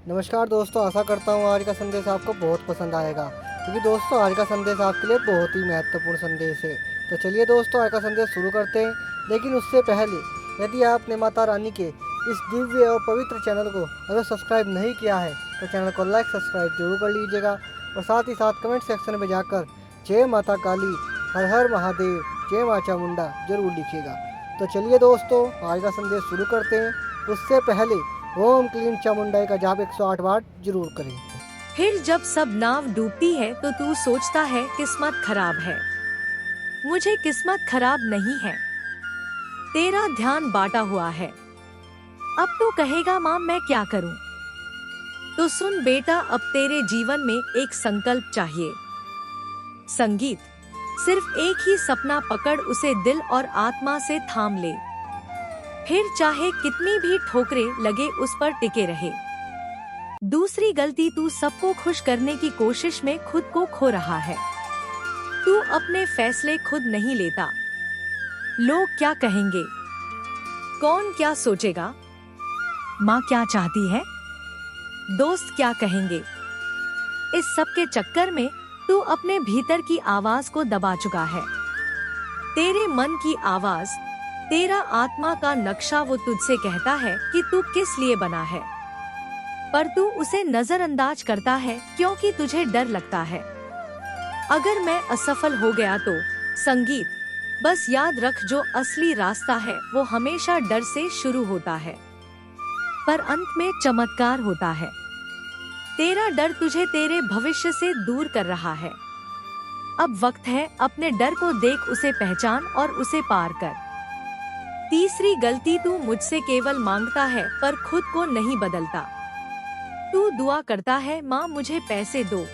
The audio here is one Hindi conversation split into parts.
नमस्कार दोस्तों, आशा करता हूँ आज का संदेश आपको बहुत पसंद आएगा, क्योंकि दोस्तों आज का संदेश आपके लिए बहुत ही महत्वपूर्ण संदेश है। तो चलिए दोस्तों, आज का संदेश शुरू करते हैं। लेकिन उससे पहले यदि आपने माता रानी के इस दिव्य और पवित्र चैनल को अगर सब्सक्राइब नहीं किया है तो चैनल को लाइक सब्सक्राइब जरूर कर लीजिएगा, और साथ ही साथ कमेंट सेक्शन में जाकर जय माता काली, हर हर महादेव, जय माँ चामुंडा जरूर लिखिएगा। तो चलिए दोस्तों, आज का संदेश शुरू करते हैं। उससे पहले ओम क्लीम चामुंडाई का जाप 108 बार जरूर करें। फिर जब सब नाव डूबती है तो तू सोचता है किस्मत खराब है। मुझे किस्मत खराब नहीं है, तेरा ध्यान बांटा हुआ है। अब तो कहेगा माँ मैं क्या करूँ? तो सुन बेटा, अब तेरे जीवन में एक संकल्प चाहिए। संगीत। सिर्फ एक ही सपना पकड़, उसे दिल और आत्मा से थाम ले। फिर चाहे कितनी भी ठोकरें लगे उस पर टिके रहे। दूसरी गलती, तू सबको खुश करने की कोशिश में खुद को खो रहा है। तू अपने फैसले खुद नहीं लेता। लोग क्या कहेंगे? कौन क्या सोचेगा? माँ क्या चाहती है? दोस्त क्या कहेंगे? इस सब के चक्कर में तू अपने भीतर की आवाज को दबा चुका है। तेरे मन की आवाज, तेरा आत्मा का नक्शा, वो तुझसे कहता है कि तू किस लिए बना है, पर तू उसे नजरअंदाज करता है क्योंकि तुझे डर लगता है। अगर मैं असफल हो गया तो संगीत, बस याद रख, जो असली रास्ता है वो हमेशा डर से शुरू होता है, पर अंत में चमत्कार होता है। तेरा डर तुझे तेरे भविष्य से दूर कर रहा है। अब वक्त है, अपने डर को देख, उसे पहचान और उसे पार कर। तीसरी गलती, तू मुझसे केवल मांगता है पर खुद को नहीं बदलता। तू दुआ करता है, माँ मुझे पैसे दो,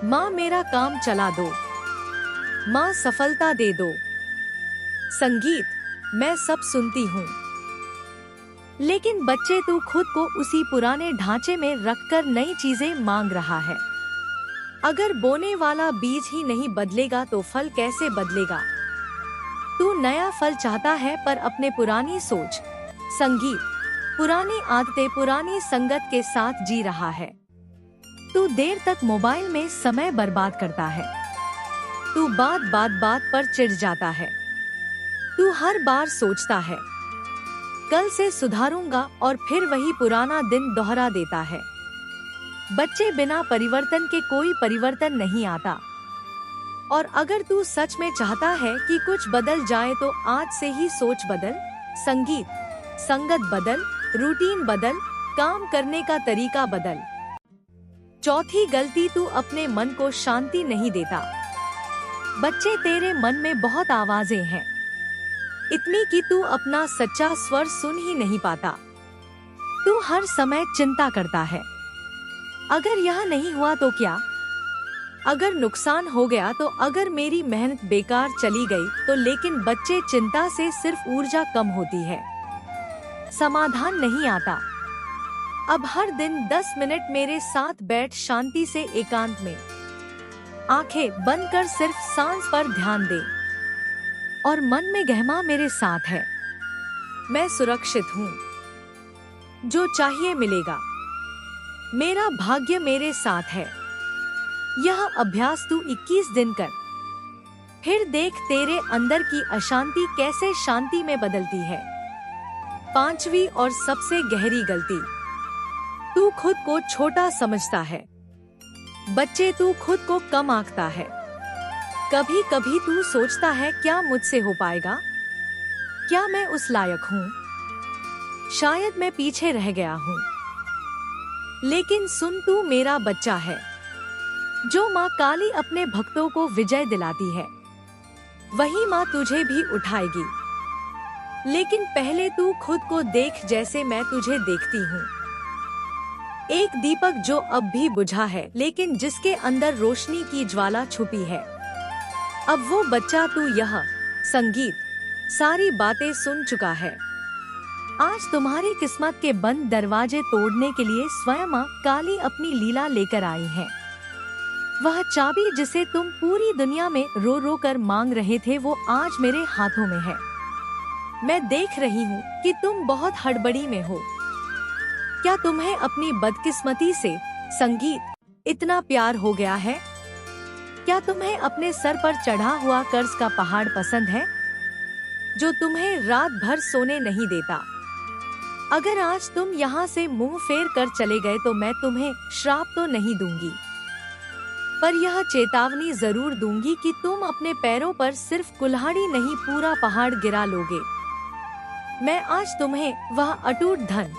माँ मेरा काम चला दो, माँ सफलता दे दो। संगीत। मैं सब सुनती हूँ, लेकिन बच्चे तू खुद को उसी पुराने ढांचे में रखकर नई चीजें मांग रहा है। अगर बोने वाला बीज ही नहीं बदलेगा तो फल कैसे बदलेगा? तू नया फल चाहता है पर अपने पुरानी सोच, संगीत, पुरानी आदतें, पुरानी संगत के साथ जी रहा है। तू देर तक मोबाइल में समय बर्बाद करता है। तू बात पर चिढ़ जाता है। तू हर बार सोचता है कल से सुधारूंगा, और फिर वही पुराना दिन दोहरा देता है। बच्चे, बिना परिवर्तन के कोई परिवर्तन नहीं आता। और अगर तू सच में चाहता है कि कुछ बदल जाए तो आज से ही सोच बदल, संगीत, संगत बदल, रूटीन बदल, काम करने का तरीका बदल। चौथी गलती, तू अपने मन को शांति नहीं देता। बच्चे, तेरे मन में बहुत आवाजें हैं, इतनी कि तू अपना सच्चा स्वर सुन ही नहीं पाता। तू हर समय चिंता करता है, अगर यह नहीं हुआ तो क्या? अगर नुकसान हो गया तो? अगर मेरी मेहनत बेकार चली गई तो? लेकिन बच्चे, चिंता से सिर्फ ऊर्जा कम होती है, समाधान नहीं आता। अब हर दिन 10 मिनट मेरे साथ बैठ, शांति से एकांत में आंखें बंद कर सिर्फ सांस पर ध्यान दे, और मन में गहमा मेरे साथ है, मैं सुरक्षित हूँ, जो चाहिए मिलेगा, मेरा भाग्य मेरे साथ है। यह अभ्यास तू 21 दिन कर, फिर देख तेरे अंदर की अशांति कैसे शांति में बदलती है। पांचवी और सबसे गहरी गलती, तू खुद को छोटा समझता है। बच्चे, तू खुद को कम आंकता है। कभी कभी तू सोचता है, क्या मुझसे हो पाएगा? क्या मैं उस लायक हूँ? शायद मैं पीछे रह गया हूँ। लेकिन सुन, तू मेरा बच्चा है। जो माँ काली अपने भक्तों को विजय दिलाती है, वही माँ तुझे भी उठाएगी। लेकिन पहले तू खुद को देख, जैसे मैं तुझे देखती हूँ। एक दीपक जो अब भी बुझा है, लेकिन जिसके अंदर रोशनी की ज्वाला छुपी है। अब वो बच्चा तू यह संगीत, सारी बातें सुन चुका है। आज तुम्हारी किस्मत के बंद दरवाजे तोड़ने के लिए स्वयं माँ काली अपनी लीला लेकर आई है। वह चाबी जिसे तुम पूरी दुनिया में रो रो कर मांग रहे थे, वो आज मेरे हाथों में है। मैं देख रही हूँ कि तुम बहुत हड़बड़ी में हो। क्या तुम्हें अपनी बदकिस्मती से संगीत इतना प्यार हो गया है? क्या तुम्हें अपने सर पर चढ़ा हुआ कर्ज का पहाड़ पसंद है, जो तुम्हें रात भर सोने नहीं देता? अगर आज तुम यहाँ से मुंह फेर कर चले गए तो मैं तुम्हें श्राप तो नहीं दूंगी, पर यह चेतावनी जरूर दूंगी कि तुम अपने पैरों पर सिर्फ कुल्हाड़ी नहीं पूरा पहाड़ गिरा लोगे। मैं आज तुम्हें वह अटूट धन,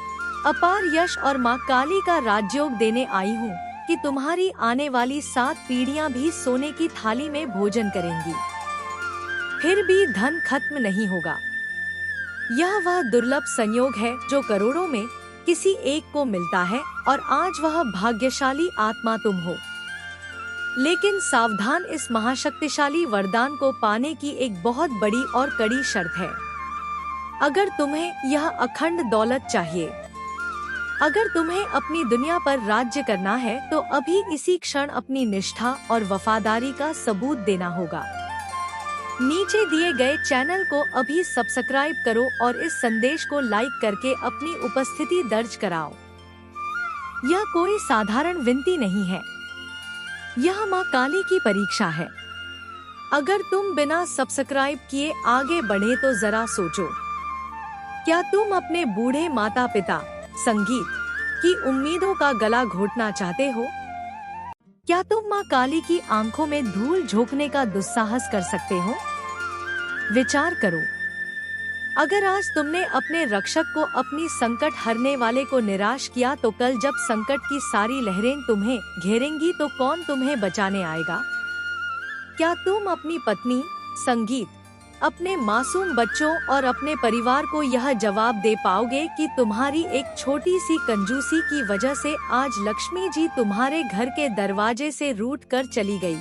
अपार यश और माँ काली का राजयोग देने आई हूँ कि तुम्हारी आने वाली 7 पीढ़ियां भी सोने की थाली में भोजन करेंगी, फिर भी धन खत्म नहीं होगा। यह वह दुर्लभ संयोग है जो करोड़ों में किसी एक को मिलता है, और आज वह भाग्यशाली आत्मा तुम हो। लेकिन सावधान, इस महाशक्तिशाली वरदान को पाने की एक बहुत बड़ी और कड़ी शर्त है। अगर तुम्हें यह अखंड दौलत चाहिए, अगर तुम्हें अपनी दुनिया पर राज्य करना है, तो अभी इसी क्षण अपनी निष्ठा और वफादारी का सबूत देना होगा। नीचे दिए गए चैनल को अभी सब्सक्राइब करो और इस संदेश को लाइक करके अपनी उपस्थिति दर्ज कराओ। यह कोई साधारण विनती नहीं है, यह माँ काली की परीक्षा है। अगर तुम बिना सब्सक्राइब किए आगे बढ़े तो जरा सोचो, क्या तुम अपने बूढ़े माता पिता संगीत की उम्मीदों का गला घोटना चाहते हो? क्या तुम माँ काली की आंखों में धूल झोंकने का दुस्साहस कर सकते हो? विचार करो। अगर आज तुमने अपने रक्षक को, अपनी संकट हरने वाले को निराश किया, तो कल जब संकट की सारी लहरें तुम्हें घेरेंगी तो कौन तुम्हें बचाने आएगा? क्या तुम अपनी पत्नी संगीत, अपने मासूम बच्चों और अपने परिवार को यह जवाब दे पाओगे कि तुम्हारी एक छोटी सी कंजूसी की वजह से आज लक्ष्मी जी तुम्हारे घर के दरवाजे से रूठ कर चली गई?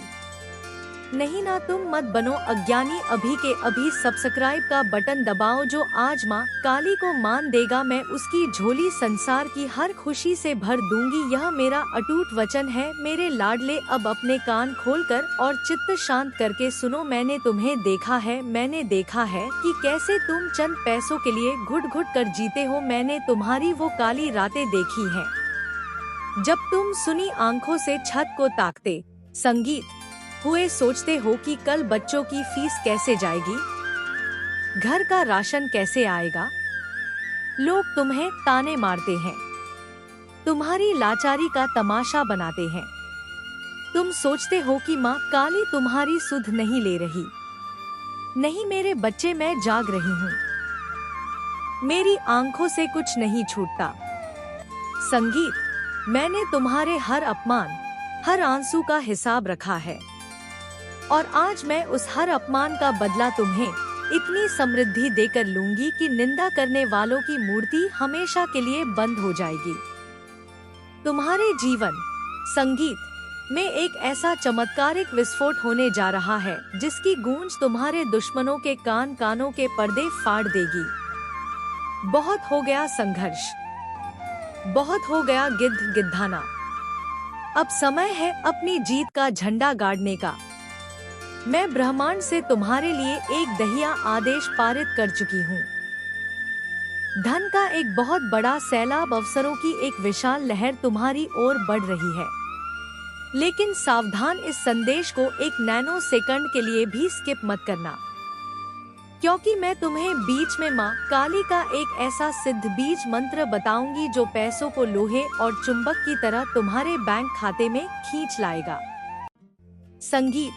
नहीं ना, तुम मत बनो अज्ञानी। अभी के अभी सब्सक्राइब का बटन दबाओ। जो आज माँ काली को मान देगा, मैं उसकी झोली संसार की हर खुशी से भर दूंगी। यह मेरा अटूट वचन है। मेरे लाडले, अब अपने कान खोलकर और चित्त शांत करके सुनो। मैंने तुम्हें देखा है, मैंने देखा है कि कैसे तुम चंद पैसों के लिए घुट घुट कर जीते हो। मैंने तुम्हारी वो काली रातें देखी हैं, जब तुम सुनी आंखों से छत को ताकते संगीत हुए सोचते हो कि कल बच्चों की फीस कैसे जाएगी, घर का राशन कैसे आएगा। लोग तुम्हें ताने मारते हैं, तुम्हारी लाचारी का तमाशा बनाते हैं। तुम सोचते हो कि माँ काली तुम्हारी सुध नहीं ले रही। नहीं मेरे बच्चे, मैं जाग रही हूँ, मेरी आंखों से कुछ नहीं छूटता। संगीत, मैंने तुम्हारे हर अपमान, हर आंसू का हिसाब रखा है, और आज मैं उस हर अपमान का बदला तुम्हें इतनी समृद्धि देकर लूंगी कि निंदा करने वालों की मूर्ति हमेशा के लिए बंद हो जाएगी। तुम्हारे जीवन संगीत में एक ऐसा चमत्कारिक विस्फोट होने जा रहा है जिसकी गूंज तुम्हारे दुश्मनों के कानों के पर्दे फाड़ देगी। बहुत हो गया संघर्ष, बहुत हो गया गिद्ध गिद्धाना। अब समय है अपनी जीत का झंडा गाड़ने का। मैं ब्रह्मांड से तुम्हारे लिए एक दहिया आदेश पारित कर चुकी हूँ। धन का एक बहुत बड़ा सैलाब, अवसरों की एक विशाल लहर तुम्हारी ओर बढ़ रही है। लेकिन सावधान, इस संदेश को एक नैनो सेकंड के लिए भी स्किप मत करना, क्योंकि मैं तुम्हें बीच में माँ काली का एक ऐसा सिद्ध बीज मंत्र बताऊंगी जो पैसों को लोहे और चुंबक की तरह तुम्हारे बैंक खाते में खींच लाएगा। संगीत,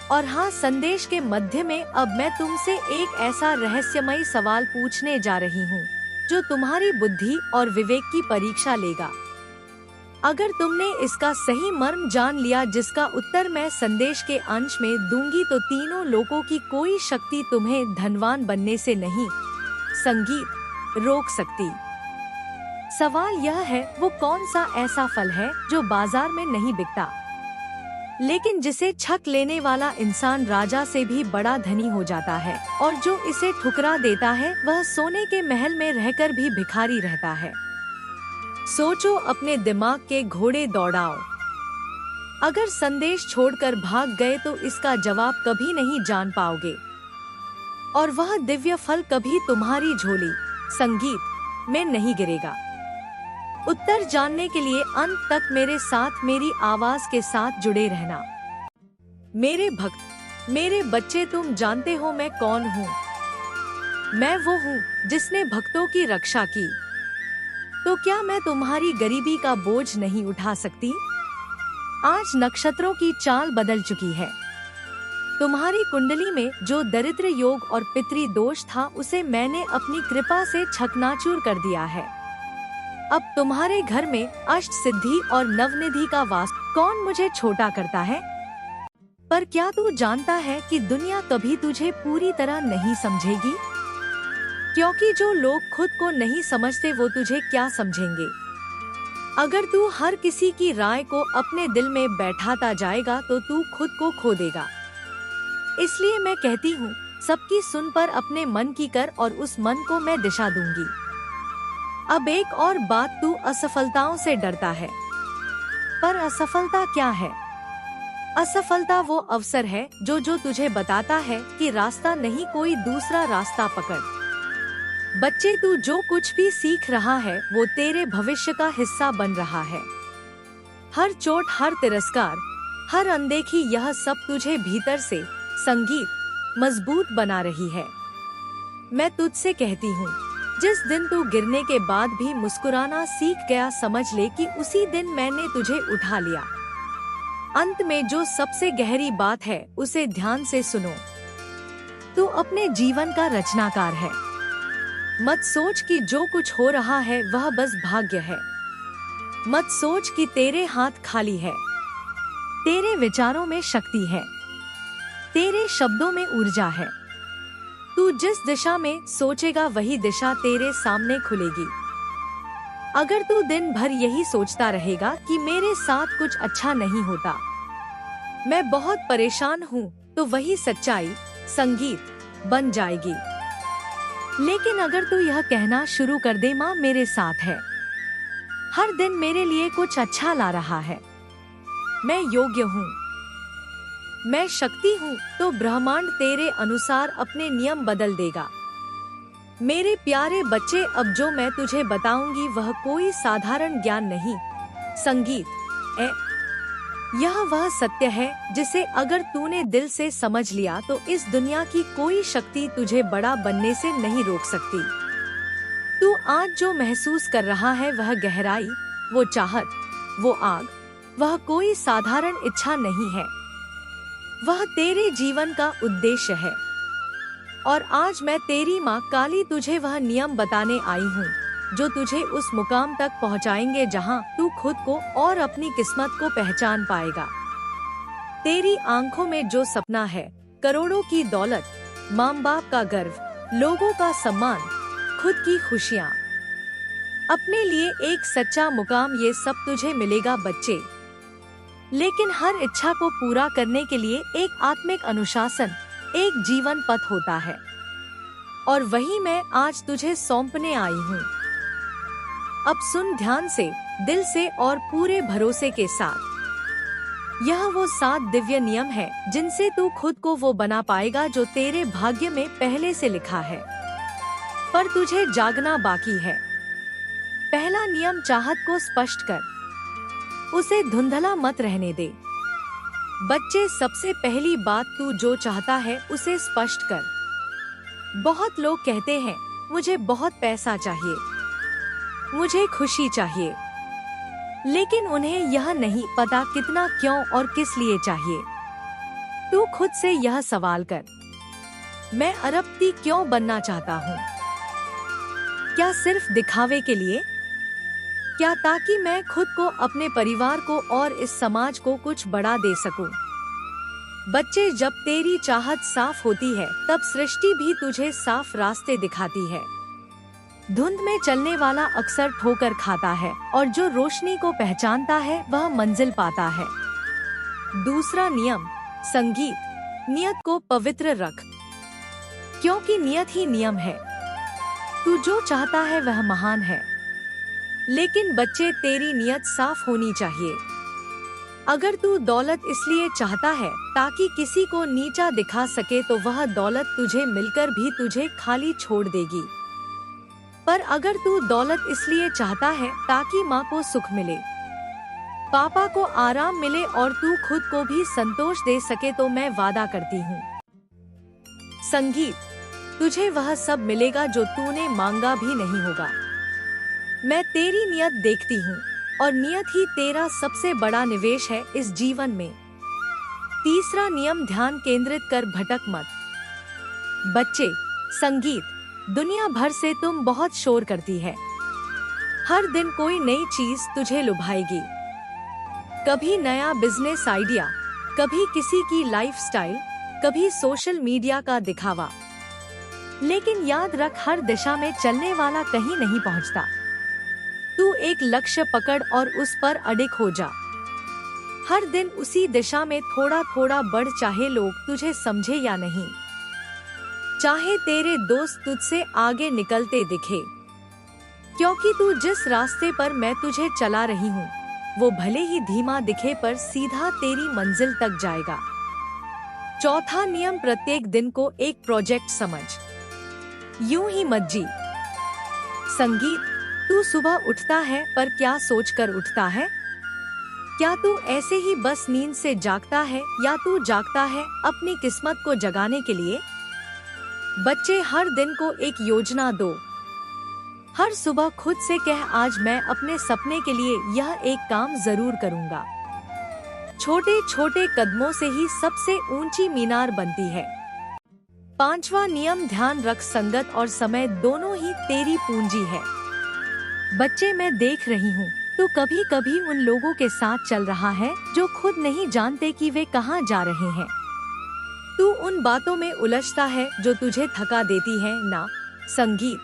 और हाँ, संदेश के मध्य में अब मैं तुमसे एक ऐसा रहस्यमयी सवाल पूछने जा रही हूँ जो तुम्हारी बुद्धि और विवेक की परीक्षा लेगा। अगर तुमने इसका सही मर्म जान लिया, जिसका उत्तर मैं संदेश के अंश में दूंगी, तो तीनों लोकों की कोई शक्ति तुम्हें धनवान बनने से नहीं संगीत रोक सकती। सवाल यह है, वो कौन सा ऐसा फल है जो बाजार में नहीं बिकता, लेकिन जिसे छक लेने वाला इंसान राजा से भी बड़ा धनी हो जाता है, और जो इसे ठुकरा देता है वह सोने के महल में रहकर भी भिखारी रहता है। सोचो, अपने दिमाग के घोड़े दौड़ाओ। अगर संदेश छोड़कर भाग गए तो इसका जवाब कभी नहीं जान पाओगे, और वह दिव्य फल कभी तुम्हारी झोली संगीत में नहीं गिरेगा। उत्तर जानने के लिए अंत तक मेरे साथ मेरी आवाज के साथ जुड़े रहना। मेरे भक्त, मेरे बच्चे, तुम जानते हो मैं कौन हूँ। मैं वो हूँ जिसने भक्तों की रक्षा की। तो क्या मैं तुम्हारी गरीबी का बोझ नहीं उठा सकती? आज नक्षत्रों की चाल बदल चुकी है। तुम्हारी कुंडली में जो दरिद्र योग और पितृ दोष था उसे मैंने अपनी कृपा से छकनाचूर कर दिया है। अब तुम्हारे घर में अष्ट सिद्धि और नवनिधि का वास। कौन मुझे छोटा करता है? पर क्या तू जानता है कि दुनिया कभी तुझे पूरी तरह नहीं समझेगी, क्योंकि जो लोग खुद को नहीं समझते वो तुझे क्या समझेंगे। अगर तू हर किसी की राय को अपने दिल में बैठाता जाएगा तो तू खुद को खो देगा। इसलिए मैं कहती हूँ, सबकी सुन पर अपने मन की कर और उस मन को मैं दिशा दूंगी। अब एक और बात, तू असफलताओं से डरता है, पर असफलता क्या है? असफलता वो अवसर है जो तुझे बताता है कि रास्ता नहीं, कोई दूसरा रास्ता पकड़। बच्चे, तू जो कुछ भी सीख रहा है वो तेरे भविष्य का हिस्सा बन रहा है। हर चोट, हर तिरस्कार, हर अनदेखी, यह सब तुझे भीतर से संगीत मजबूत बना रही है। मैं तुझसे कहती हूँ, जिस दिन तू गिरने के बाद भी मुस्कुराना सीख गया, समझ ले कि उसी दिन मैंने तुझे उठा लिया। अंत में जो सबसे गहरी बात है उसे ध्यान से सुनो। तू अपने जीवन का रचनाकार है। मत सोच कि जो कुछ हो रहा है वह बस भाग्य है। मत सोच कि तेरे हाथ खाली है। तेरे विचारों में शक्ति है, तेरे शब्दों में ऊर्जा है। तू जिस दिशा में सोचेगा वही दिशा तेरे सामने खुलेगी। अगर तू दिन भर यही सोचता रहेगा कि मेरे साथ कुछ अच्छा नहीं होता, मैं बहुत परेशान हूँ, तो वही सच्चाई संगीत बन जाएगी। लेकिन अगर तू यह कहना शुरू कर दे, माँ मेरे साथ है, हर दिन मेरे लिए कुछ अच्छा ला रहा है, मैं योग्य हूँ, मैं शक्ति हूँ, तो ब्रह्मांड तेरे अनुसार अपने नियम बदल देगा। मेरे प्यारे बच्चे, अब जो मैं तुझे बताऊंगी वह कोई साधारण ज्ञान नहीं, संगीत है। यह वह सत्य है जिसे अगर तूने दिल से समझ लिया तो इस दुनिया की कोई शक्ति तुझे बड़ा बनने से नहीं रोक सकती। तू आज जो महसूस कर रहा है वह गहराई, वो चाहत, वो आग, वह कोई साधारण इच्छा नहीं है, वह तेरे जीवन का उद्देश्य है। और आज मैं तेरी माँ काली तुझे वह नियम बताने आई हूँ जो तुझे उस मुकाम तक पहुँचाएंगे जहाँ तू खुद को और अपनी किस्मत को पहचान पाएगा। तेरी आंखों में जो सपना है, करोड़ों की दौलत, माँ बाप का गर्व, लोगों का सम्मान, खुद की खुशियाँ, अपने लिए एक सच्चा मुकाम, ये सब तुझे मिलेगा बच्चे। लेकिन हर इच्छा को पूरा करने के लिए एक आत्मिक अनुशासन, एक जीवन पथ होता है, और वही मैं आज तुझे सौंपने आई हूँ। अब सुन ध्यान से, दिल से और पूरे भरोसे के साथ। यह वो 7 दिव्य नियम है जिनसे तू खुद को वो बना पाएगा जो तेरे भाग्य में पहले से लिखा है, पर तुझे जागना बाकी है। पहला नियम, चाहत को स्पष्ट कर, उसे धुंधला मत रहने दे। बच्चे, सबसे पहली बात, तू जो चाहता है उसे स्पष्ट कर। बहुत लोग कहते हैं, मुझे बहुत पैसा चाहिए, मुझे खुशी चाहिए, लेकिन उन्हें यह नहीं पता कितना, क्यों और किस लिए चाहिए। तू खुद से यह सवाल कर, मैं अरबपति क्यों बनना चाहता हूँ? क्या सिर्फ दिखावे के लिए? क्या ताकि मैं खुद को, अपने परिवार को और इस समाज को कुछ बड़ा दे सकूं? बच्चे, जब तेरी चाहत साफ होती है तब सृष्टि भी तुझे साफ रास्ते दिखाती है। धुंध में चलने वाला अक्सर ठोकर खाता है और जो रोशनी को पहचानता है वह मंजिल पाता है। दूसरा नियम, संगीत, नियत को पवित्र रख, क्योंकि नियत ही नियम है। तू जो चाहता है वह महान है, लेकिन बच्चे तेरी नियत साफ होनी चाहिए। अगर तू दौलत इसलिए चाहता है ताकि किसी को नीचा दिखा सके तो वह दौलत तुझे मिलकर भी तुझे खाली छोड़ देगी। पर अगर तू दौलत इसलिए चाहता है ताकि माँ को सुख मिले, पापा को आराम मिले और तू खुद को भी संतोष दे सके, तो मैं वादा करती हूँ संगीत, तुझे वह सब मिलेगा जो तूने मांगा भी नहीं होगा। मैं तेरी नियत देखती हूँ और नियत ही तेरा सबसे बड़ा निवेश है इस जीवन में। तीसरा नियम, ध्यान केंद्रित कर, भटक मत। बच्चे, संगीत, दुनिया भर से तुम बहुत शोर करती है। हर दिन कोई नई चीज तुझे लुभाएगी, कभी नया बिजनेस आइडिया, कभी किसी की लाइफस्टाइल, कभी सोशल मीडिया का दिखावा। लेकिन याद रख, हर दिशा में चलने वाला कहीं नहीं पहुंचता। तू एक लक्ष्य पकड़ और उस पर अडिग हो जा। हर दिन उसी दिशा में थोड़ा थोड़ा बढ़, चाहे लोग तुझे समझे या नहीं, चाहे तेरे दोस्त तुझसे आगे निकलते दिखे, क्योंकि तू जिस रास्ते पर मैं तुझे चला रही हूँ वो भले ही धीमा दिखे पर सीधा तेरी मंजिल तक जाएगा। चौथा नियम, प्रत्येक दिन को एक प्रोजेक्ट समझ, यूं ही मत जी। संगीत, तू सुबह उठता है पर क्या सोचकर उठता है? क्या तू ऐसे ही बस नींद से जागता है या तू जागता है अपनी किस्मत को जगाने के लिए? बच्चे, हर दिन को एक योजना दो। हर सुबह खुद से कह, आज मैं अपने सपने के लिए यह एक काम जरूर करूंगा। छोटे छोटे कदमों से ही सबसे ऊंची मीनार बनती है। पांचवा नियम, ध्यान रख, संगत और समय दोनों ही तेरी पूंजी है। बच्चे, मैं देख रही हूँ तू कभी कभी उन लोगों के साथ चल रहा है जो खुद नहीं जानते कि वे कहाँ जा रहे हैं। तू उन बातों में उलझता है जो तुझे थका देती है ना संगीत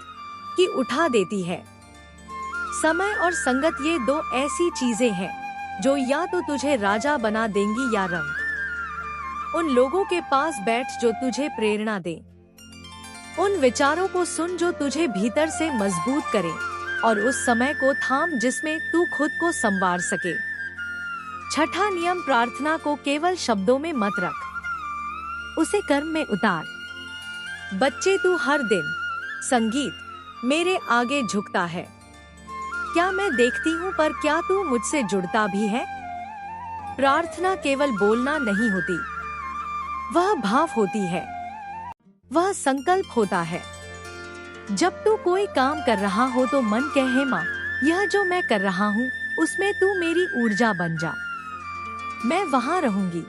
कि उठा देती है। समय और संगत, ये दो ऐसी चीजें हैं जो या तो तुझे राजा बना देंगी या रंग। उन लोगों के पास बैठ जो तुझे प्रेरणा दे, उन विचारों को सुन जो तुझे भीतर से मजबूत करें, और उस समय को थाम जिसमें तू खुद को संवार सके। छठा नियम, प्रार्थना को केवल शब्दों में मत रख, उसे कर्म में उतार। बच्चे, तू हर दिन संगीत मेरे आगे झुकता है। क्या मैं देखती हूँ पर क्या तू मुझसे जुड़ता भी है? प्रार्थना केवल बोलना नहीं होती, वह भाव होती है, वह संकल्प होता है। जब तू कोई काम कर रहा हो तो मन कहे, माँ, यह जो मैं कर रहा हूँ उसमें तू मेरी ऊर्जा बन जा, मैं वहाँ रहूंगी।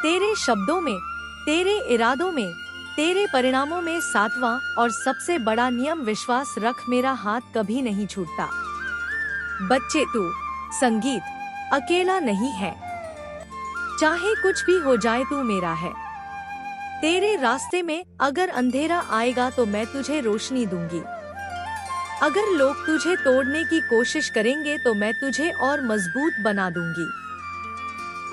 तेरे शब्दों में, तेरे इरादों में, तेरे परिणामों में। सातवां और सबसे बड़ा नियम, विश्वास रख, मेरा हाथ कभी नहीं छूटता। बच्चे, तू संगीत अकेला नहीं है, चाहे कुछ भी हो जाए तू मेरा है। तेरे रास्ते में अगर अंधेरा आएगा तो मैं तुझे रोशनी दूंगी। अगर लोग तुझे तोड़ने की कोशिश करेंगे तो मैं तुझे और मजबूत बना दूंगी।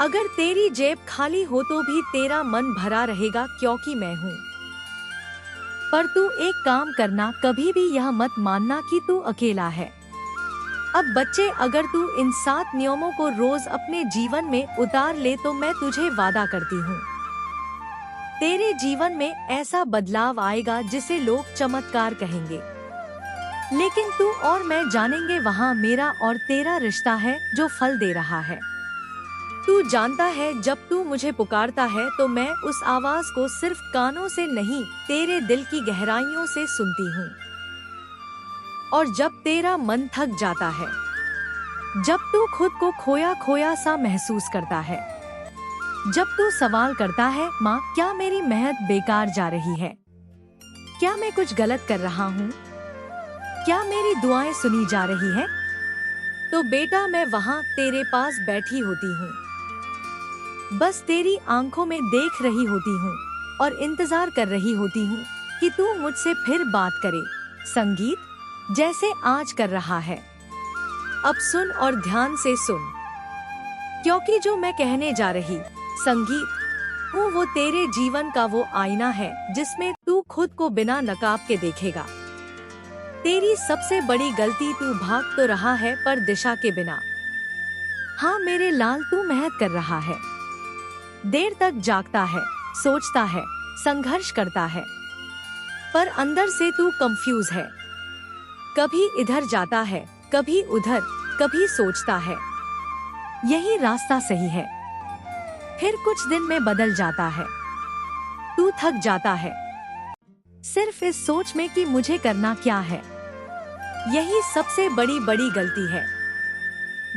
अगर तेरी जेब खाली हो तो भी तेरा मन भरा रहेगा, क्योंकि मैं हूँ। पर तू एक काम करना, कभी भी यह मत मानना कि तू अकेला है। अब बच्चे, अगर तू इन 7 नियमों को रोज अपने जीवन में उतार ले तो मैं तुझे वादा करती हूँ, तेरे जीवन में ऐसा बदलाव आएगा जिसे लोग चमत्कार कहेंगे, लेकिन तू और मैं जानेंगे वहाँ मेरा और तेरा रिश्ता है जो फल दे रहा है। तू जानता है, जब तू मुझे पुकारता है तो मैं उस आवाज को सिर्फ कानों से नहीं, तेरे दिल की गहराइयों से सुनती हूँ। और जब तेरा मन थक जाता है, जब तू खुद को खोया खोया सा महसूस करता है, जब तू सवाल करता है, माँ, क्या मेरी मेहनत बेकार जा रही है? क्या मैं कुछ गलत कर रहा हूँ? क्या मेरी दुआएं सुनी जा रही है? तो बेटा, मैं वहाँ तेरे पास बैठी होती हूँ, बस तेरी आंखों में देख रही होती हूँ और इंतजार कर रही होती हूँ कि तू मुझसे फिर बात करे, संगीत, जैसे आज कर रहा है। अब सुन और ध्यान से सुन, क्योंकि जो मैं कहने जा रही संगीत हूँ वो तेरे जीवन का वो आईना है जिसमें तू खुद को बिना नकाब के देखेगा। तेरी सबसे बड़ी गलती, तू भाग तो रहा है पर दिशा के बिना। हाँ मेरे लाल, तू मेहनत कर रहा है, देर तक जागता है, सोचता है, संघर्ष करता है, पर अंदर से तू कंफ्यूज है। कभी इधर जाता है, कभी उधर, कभी सोचता है यही रास्ता सही है, फिर कुछ दिन में बदल जाता है। तू थक जाता है सिर्फ इस सोच में कि मुझे करना क्या है। यही सबसे बड़ी बड़ी गलती है।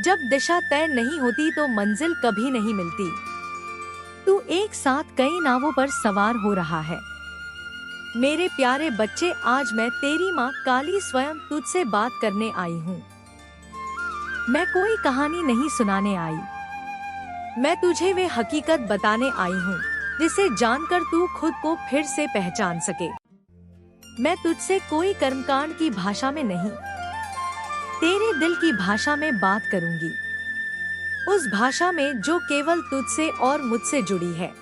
जब दिशा तय नहीं होती तो मंजिल कभी नहीं मिलती। तू एक साथ कई नावों पर सवार हो रहा है। मेरे प्यारे बच्चे, आज मैं तेरी माँ काली स्वयं तुझसे बात करने आई हूँ। मैं कोई कहानी नहीं सुनाने आई, मैं तुझे वे हकीकत बताने आई हूँ जिसे जानकर तू खुद को फिर से पहचान सके। मैं तुझसे कोई कर्मकांड की भाषा में नहीं, तेरे दिल की भाषा में बात करूंगी, उस भाषा में जो केवल तुझसे और मुझसे जुड़ी है।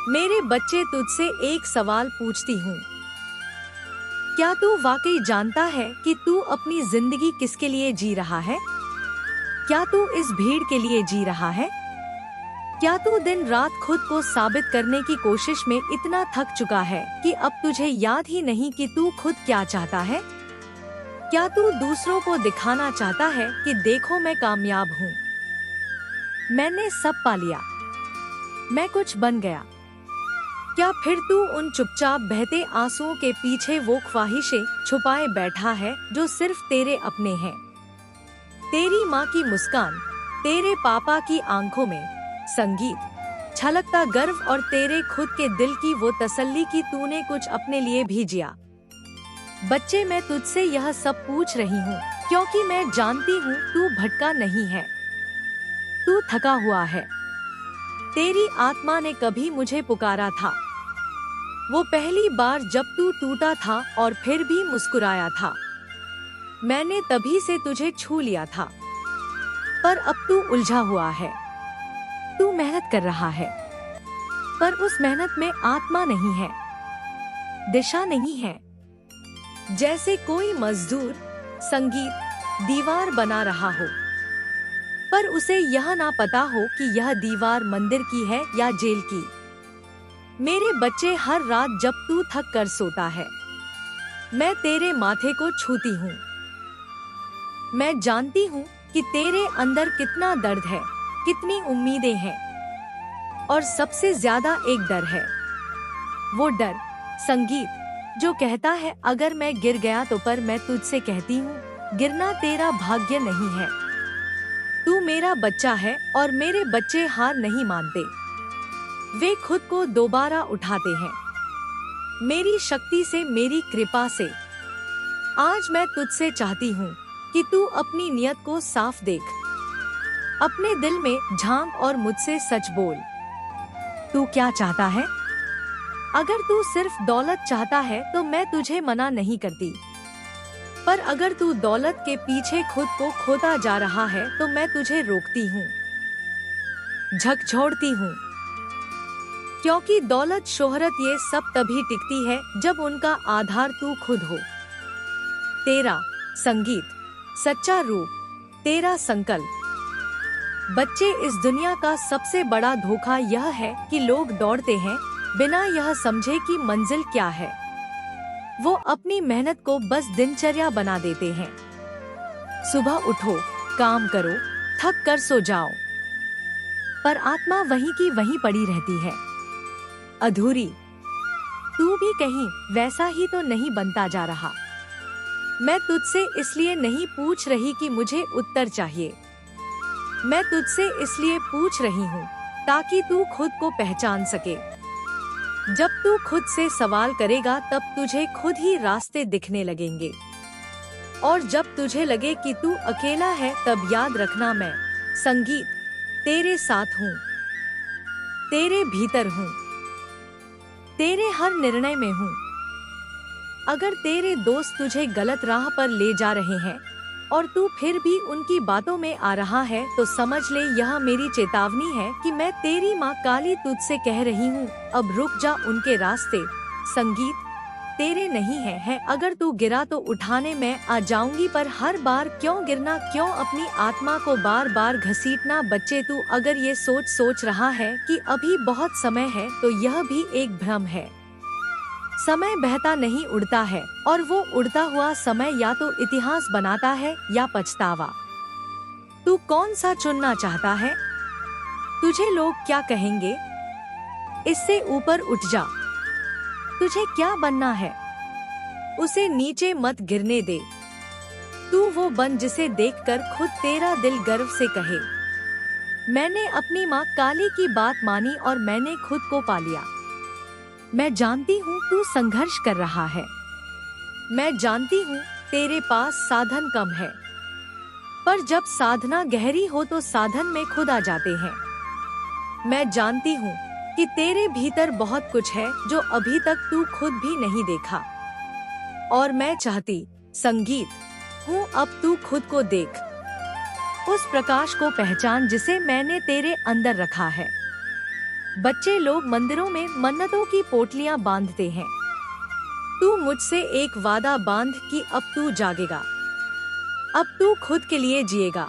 मेरे बच्चे, तुझसे एक सवाल पूछती हूँ, क्या तू वाकई जानता है कि तू अपनी जिंदगी किसके लिए जी रहा है? क्या तू इस भीड़ के लिए जी रहा है? क्या तू दिन रात खुद को साबित करने की कोशिश में इतना थक चुका है कि अब तुझे याद ही नहीं कि तू खुद क्या चाहता है? क्या तू दूसरों को दिखाना चाहता है कि देखो मैं कामयाब हूँ, मैंने सब पा लिया, मैं कुछ बन गया? क्या फिर तू उन चुपचाप बहते आंसुओं के पीछे वो ख्वाहिशें छुपाए बैठा है जो सिर्फ तेरे अपने हैं? तेरी माँ की मुस्कान, तेरे पापा की आंखों में संगीत, छलकता गर्व और तेरे खुद के दिल की वो तसल्ली कि तूने कुछ अपने लिए भी जिया। बच्चे, मैं तुझसे यह सब पूछ रही हूँ क्योंकि मैं जानती हूँ तू भटका नहीं है, तू थका हुआ है। तेरी आत्मा ने कभी मुझे पुकारा था, वो पहली बार जब तू टूटा था और फिर भी मुस्कुराया था। मैंने तभी से तुझे छू लिया था, पर अब तू उलझा हुआ है। तू मेहनत कर रहा है, पर उस मेहनत में आत्मा नहीं है, दिशा नहीं है। जैसे कोई मजदूर संगीत दीवार बना रहा हो, पर उसे यह ना पता हो कि यह दीवार मंदिर की है या जेल की। मेरे बच्चे, हर रात जब तू थक कर सोता है, मैं तेरे माथे को छूती हूँ। मैं जानती हूँ कि तेरे अंदर कितना दर्द है, कितनी उम्मीदें हैं, और सबसे ज्यादा एक डर है। वो डर संगीत जो कहता है अगर मैं गिर गया तो, पर मैं तुझसे कहती हूँ गिरना तेरा भाग्य नहीं है। तू मेरा बच्चा है और मेरे बच्चे हार नहीं मानते, वे खुद को दोबारा उठाते हैं मेरी शक्ति से, मेरी कृपा से। आज मैं तुझसे चाहती हूँ कि तू अपनी नियत को साफ देख, अपने दिल में झांक और मुझसे सच बोल। तू क्या चाहता है? अगर तू सिर्फ दौलत चाहता है तो मैं तुझे मना नहीं करती, पर अगर तू दौलत के पीछे खुद को खोता जा रहा है तो मैं तुझे रोकती हूँ, झकझोरती हूँ। क्योंकि दौलत, शोहरत, ये सब तभी टिकती है जब उनका आधार तू खुद हो। तेरा संगीत, सच्चा रूप, तेरा संकल्प। बच्चे, इस दुनिया का सबसे बड़ा धोखा यह है कि लोग दौड़ते हैं बिना यह समझे कि मंजिल क्या है। वो अपनी मेहनत को बस दिनचर्या बना देते हैं। सुबह उठो, काम करो, थक कर सो जाओ, पर आत्मा वहीं की वहीं पड़ी रहती है, अधूरी। तू भी कहीं वैसा ही तो नहीं बनता जा रहा? मैं तुझसे इसलिए नहीं पूछ रही कि मुझे उत्तर चाहिए, मैं तुझसे इसलिए पूछ रही हूँ ताकि तू खुद को पहचान सके। जब तू खुद से सवाल करेगा तब तुझे खुद ही रास्ते दिखने लगेंगे, और जब तुझे लगे कि तू अकेला है तब याद रखना, मैं संगीत तेरे साथ हूँ, तेरे भीतर हूँ, तेरे हर निर्णय में हूँ। अगर तेरे दोस्त तुझे गलत राह पर ले जा रहे हैं और तू फिर भी उनकी बातों में आ रहा है तो समझ ले यह मेरी चेतावनी है कि मैं तेरी माँ काली तुझसे कह रही हूँ, अब रुक जा, उनके रास्ते संगीत तेरे नहीं है। अगर तू गिरा तो उठाने मैं आ जाऊंगी, पर हर बार क्यों गिरना, क्यों अपनी आत्मा को बार बार घसीटना? बच्चे, तू अगर ये सोच रहा है कि अभी बहुत समय है तो यह भी एक भ्रम है। समय बहता नहीं उड़ता है, और वो उड़ता हुआ समय या तो इतिहास बनाता है या पछतावा। तू कौन सा चुनना चाहता है? तुझे लोग क्या कहेंगे? इससे ऊपर उठ जा। तुझे क्या बनना है? उसे नीचे मत गिरने दे। तू वो बन जिसे देखकर खुद तेरा दिल गर्व से कहे, मैंने अपनी माँ काली की बात मानी और मैंने खुद को पा लिया। मैं जानती हूँ तू संघर्ष कर रहा है। मैं जानती हूँ तेरे पास साधन कम है, पर जब साधना गहरी हो तो साधन में खुद आ जाते हैं। मैं जानती हूँ कि तेरे भीतर बहुत कुछ है जो अभी तक तू खुद भी नहीं देखा, और मैं चाहती संगीत हूँ अब तू खुद को देख, उस प्रकाश को पहचान जिसे मैंने तेरे अंदर रखा है। बच्चे लोग मंदिरों में मन्नतों की पोटलियां बांधते हैं। तू मुझसे एक वादा बांध कि अब तू जागेगा, अब तू खुद के लिए जिएगा,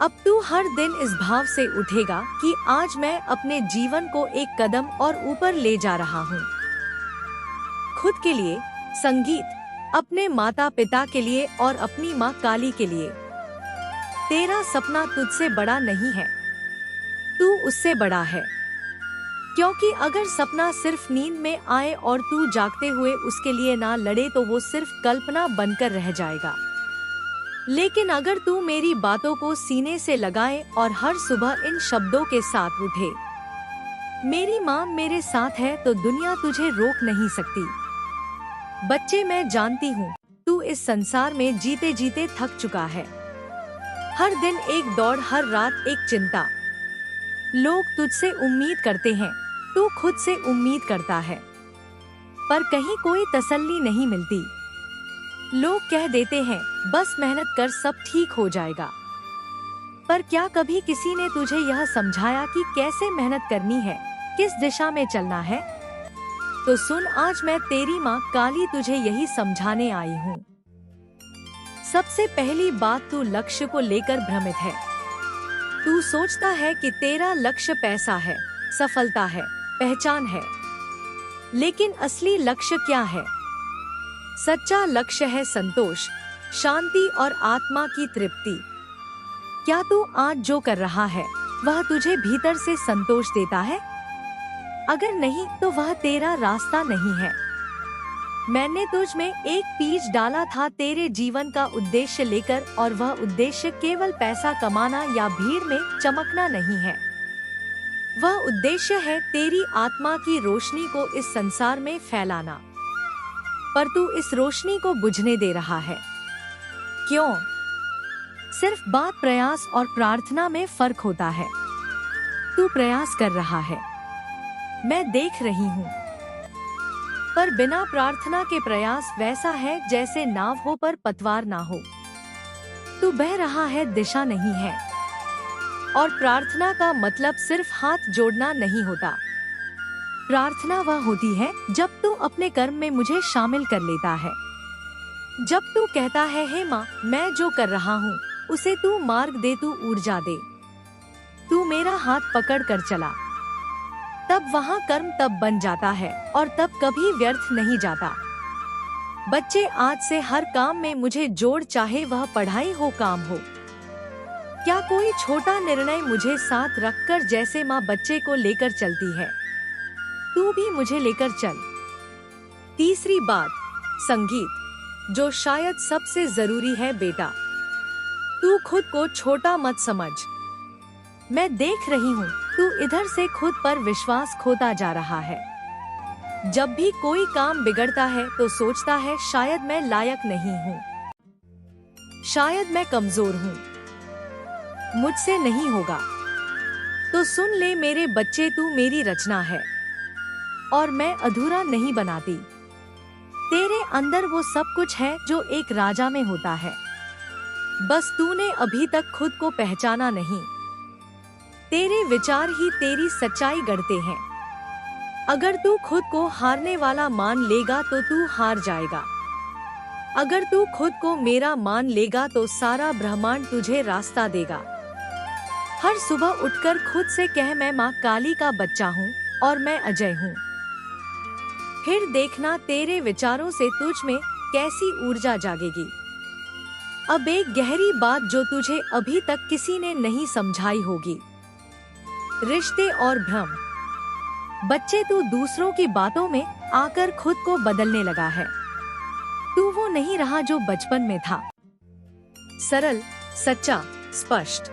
अब तू हर दिन इस भाव से उठेगा कि आज मैं अपने जीवन को एक कदम और ऊपर ले जा रहा हूँ। खुद के लिए संगीत, अपने माता पिता के लिए और अपनी माँ काली के लिए। तेरा सपना तुझसे बड़ा नहीं है, तू उससे बड़ा है। क्योंकि अगर सपना सिर्फ नींद में आए और तू जागते हुए उसके लिए ना लड़े तो वो सिर्फ कल्पना बनकर रह जाएगा। लेकिन अगर तू मेरी बातों को सीने से लगाए और हर सुबह इन शब्दों के साथ उठे, मेरी माँ मेरे साथ है, तो दुनिया तुझे रोक नहीं सकती। बच्चे, मैं जानती हूँ तू इस संसार में जीते जीते थक चुका है। हर दिन एक दौड़, हर रात एक चिंता। लोग तुझसे उम्मीद करते हैं, तू खुद से उम्मीद करता है, पर कहीं कोई तसल्ली नहीं मिलती। लोग कह देते हैं बस मेहनत कर सब ठीक हो जाएगा, पर क्या कभी किसी ने तुझे यह समझाया कि कैसे मेहनत करनी है, किस दिशा में चलना है? तो सुन, आज मैं तेरी माँ काली तुझे यही समझाने आई हूँ। सबसे पहली बात, तू लक्ष्य को लेकर भ्रमित है। तू सोचता है कि तेरा लक्ष्य पैसा है, सफलता है, पहचान है, लेकिन असली लक्ष्य क्या है? सच्चा लक्ष्य है संतोष, शांति और आत्मा की तृप्ति। क्या तू आज जो कर रहा है वह तुझे भीतर से संतोष देता है? अगर नहीं तो वह तेरा रास्ता नहीं है। मैंने तुझ में एक बीज डाला था तेरे जीवन का उद्देश्य लेकर, और वह उद्देश्य केवल पैसा कमाना या भीड़ में चमकना नहीं है। वह उद्देश्य है तेरी आत्मा की रोशनी को इस संसार में फैलाना। पर तू इस रोशनी को बुझने दे रहा है। क्यों? सिर्फ बात, प्रयास और प्रार्थना में फर्क होता है। तू प्रयास कर रहा है, मैं देख रही हूँ, पर बिना प्रार्थना के प्रयास वैसा है जैसे नाव हो पर पतवार ना हो। तू बह रहा है, दिशा नहीं है। और प्रार्थना का मतलब सिर्फ हाथ जोड़ना नहीं होता। प्रार्थना वह होती है जब तू अपने कर्म में मुझे शामिल कर लेता है। जब तू कहता है, हे माँ, मैं जो कर रहा हूँ उसे तू मार्ग दे, तू ऊर्जा दे, तू मेरा हाथ पकड़ कर चला, तब वहाँ कर्म तब बन जाता है और तब कभी व्यर्थ नहीं जाता। बच्चे, आज से हर काम में मुझे जोड़, चाहे वह पढ़ाई हो, काम हो। क्या कोई छोटा निर्णय मुझे साथ रखकर जैसे माँ बच्चे को लेकर चलती है, तू भी मुझे लेकर चल। तीसरी बात, संगीत, जो शायद सबसे जरूरी है। बेटा, तू खुद को छोटा मत समझ। मैं देख रही हूँ तू इधर से खुद पर विश्वास खोता जा रहा है। जब भी कोई काम बिगड़ता है तो सोचता है शायद मैं लायक नहीं हूँ, शायद मैं कमजोर हूँ, मुझसे नहीं होगा। तो सुन ले मेरे बच्चे, तू मेरी रचना है और मैं अधूरा नहीं बनाती। तेरे अंदर वो सब कुछ है जो एक राजा में होता है, बस तूने अभी तक खुद को पहचाना नहीं। तेरे विचार ही तेरी सच्चाई गढ़ते हैं। अगर तू खुद को हारने वाला मान लेगा तो तू हार जाएगा। अगर तू खुद को मेरा मान लेगा तो सारा ब्रह्मांड तुझे रास्ता देगा। हर सुबह उठकर खुद से कह, मैं माँ काली का बच्चा हूँ और मैं अजय हूँ। फिर देखना तेरे विचारों से तुझ में कैसी ऊर्जा जागेगी। अब एक गहरी बात जो तुझे अभी तक किसी ने नहीं समझाई होगी, रिश्ते और भ्रम। बच्चे तू दूसरों की बातों में आकर खुद को बदलने लगा है। तू वो नहीं रहा जो बचपन में था, सरल, सच्चा, स्पष्ट।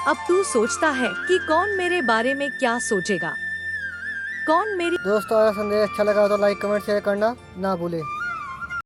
अब तू सोचता है कि कौन मेरे बारे में क्या सोचेगा, कौन मेरी। दोस्तों अगर संदेश अच्छा लगा तो लाइक कमेंट शेयर करना ना भूलें।